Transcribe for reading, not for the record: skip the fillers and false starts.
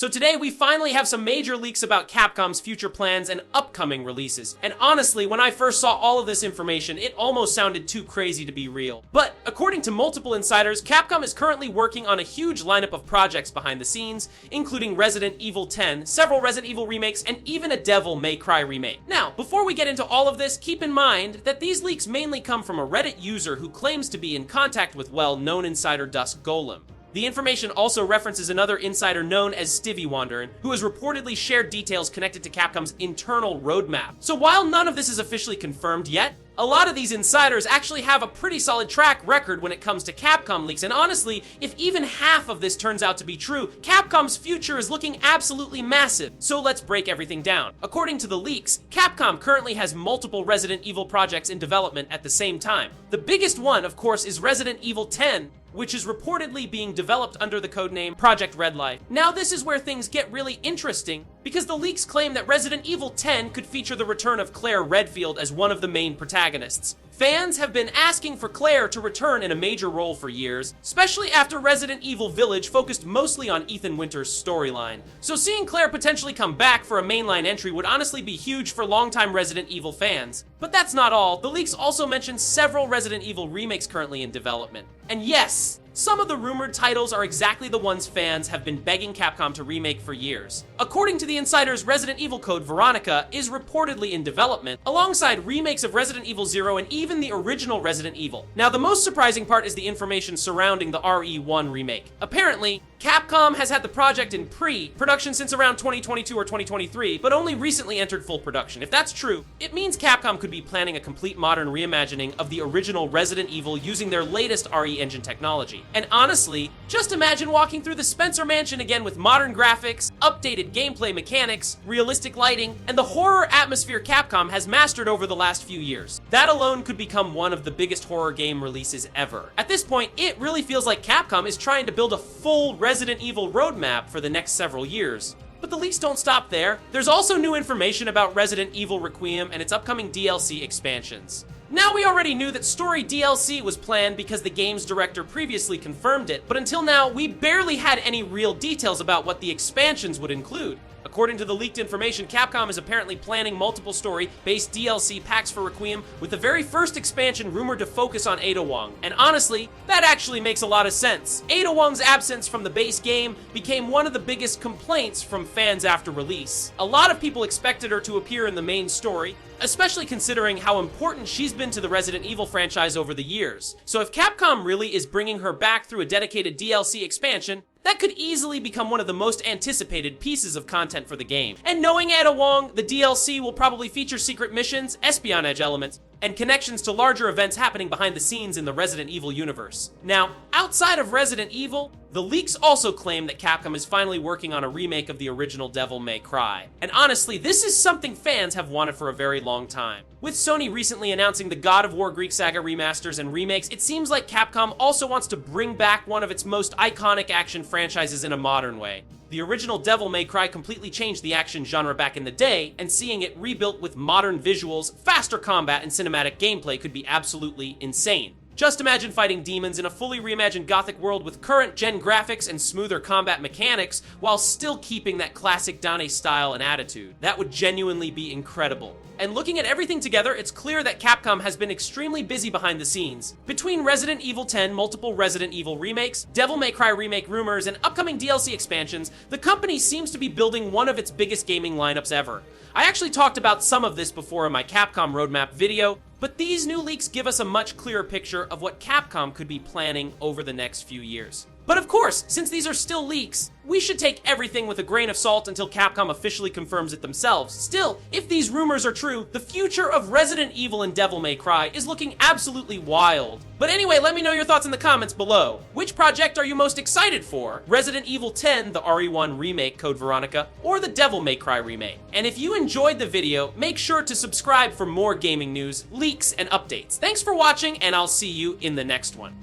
So today we finally have some major leaks about Capcom's future plans and upcoming releases. And honestly, when I first saw all of this information, it almost sounded too crazy to be real. But according to multiple insiders, Capcom is currently working on a huge lineup of projects behind the scenes, including Resident Evil 10, several Resident Evil remakes, and even a Devil May Cry remake. Now, before we get into all of this, keep in mind that these leaks mainly come from a Reddit user who claims to be in contact with well-known insider Dusk Golem. The information also references another insider known as Stivy Wanderin, who has reportedly shared details connected to Capcom's internal roadmap. So while none of this is officially confirmed yet, a lot of these insiders actually have a pretty solid track record when it comes to Capcom leaks, and honestly, if even half of this turns out to be true, Capcom's future is looking absolutely massive. So let's break everything down. According to the leaks, Capcom currently has multiple Resident Evil projects in development at the same time. The biggest one, of course, is Resident Evil 10, which is reportedly being developed under the codename Project Red Light. Now this is where things get really interesting, because the leaks claim that Resident Evil 10 could feature the return of Claire Redfield as one of the main protagonists. Fans have been asking for Claire to return in a major role for years, especially after Resident Evil Village focused mostly on Ethan Winters' storyline. So seeing Claire potentially come back for a mainline entry would honestly be huge for longtime Resident Evil fans. But that's not all. The leaks also mention several Resident Evil remakes currently in development. And yes, some of the rumored titles are exactly the ones fans have been begging Capcom to remake for years. According to the insiders, Resident Evil code Veronica is reportedly in development, alongside remakes of Resident Evil 0 and even the original Resident Evil. Now, the most surprising part is the information surrounding the RE1 remake. Apparently, Capcom has had the project in pre-production since around 2022 or 2023, but only recently entered full production. If that's true, it means Capcom could be planning a complete modern reimagining of the original Resident Evil using their latest RE engine technology. And honestly, just imagine walking through the Spencer Mansion again with modern graphics, updated gameplay mechanics, realistic lighting, and the horror atmosphere Capcom has mastered over the last few years. That alone could become one of the biggest horror game releases ever. At this point, it really feels like Capcom is trying to build a full Resident Evil roadmap for the next several years. But the leaks don't stop there. There's also new information about ResidentEvilRequiem and its upcoming DLC expansions. Now, we already knew that story DLC was planned because the game's director previously confirmed it, but until now, we barely had any real details about what the expansions would include. According to the leaked information, Capcom is apparently planning multiple story-based DLC packs for Requiem, with the very first expansion rumored to focus on Ada Wong. And honestly, that actually makes a lot of sense. Ada Wong's absence from the base game became one of the biggest complaints from fans after release. A lot of people expected her to appear in the main story, especially considering how important she's been to the Resident Evil franchise over the years. So if Capcom really is bringing her back through a dedicated DLC expansion, that could easily become one of the most anticipated pieces of content for the game. And knowing Ada Wong, the DLC will probably feature secret missions, espionage elements, and connections to larger events happening behind the scenes in the Resident Evil universe. Now, outside of Resident Evil, the leaks also claim that Capcom is finally working on a remake of the original Devil May Cry. And honestly, this is something fans have wanted for a very long time. With Sony recently announcing the God of War Greek Saga remasters and remakes, it seems like Capcom also wants to bring back one of its most iconic action franchises in a modern way. The original Devil May Cry completely changed the action genre back in the day, and seeing it rebuilt with modern visuals, faster combat, and cinematic gameplay could be absolutely insane. Just imagine fighting demons in a fully reimagined Gothic world with current-gen graphics and smoother combat mechanics, while still keeping that classic Dane style and attitude. That would genuinely be incredible. And looking at everything together, it's clear that Capcom has been extremely busy behind the scenes. Between Resident Evil 10, multiple Resident Evil remakes, Devil May Cry remake rumors, and upcoming DLC expansions, the company seems to be building one of its biggest gaming lineups ever. I actually talked about some of this before in my Capcom roadmap video, but these new leaks give us a much clearer picture of what Capcom could be planning over the next few years. But of course, since these are still leaks, we should take everything with a grain of salt until Capcom officially confirms it themselves. Still, if these rumors are true, the future of Resident Evil and Devil May Cry is looking absolutely wild. But anyway, let me know your thoughts in the comments below. Which project are you most excited for? Resident Evil 10, the RE1 remake code Veronica, or the Devil May Cry remake? And if you enjoyed the video, make sure to subscribe for more gaming news, leaks, and updates. Thanks for watching, and I'll see you in the next one.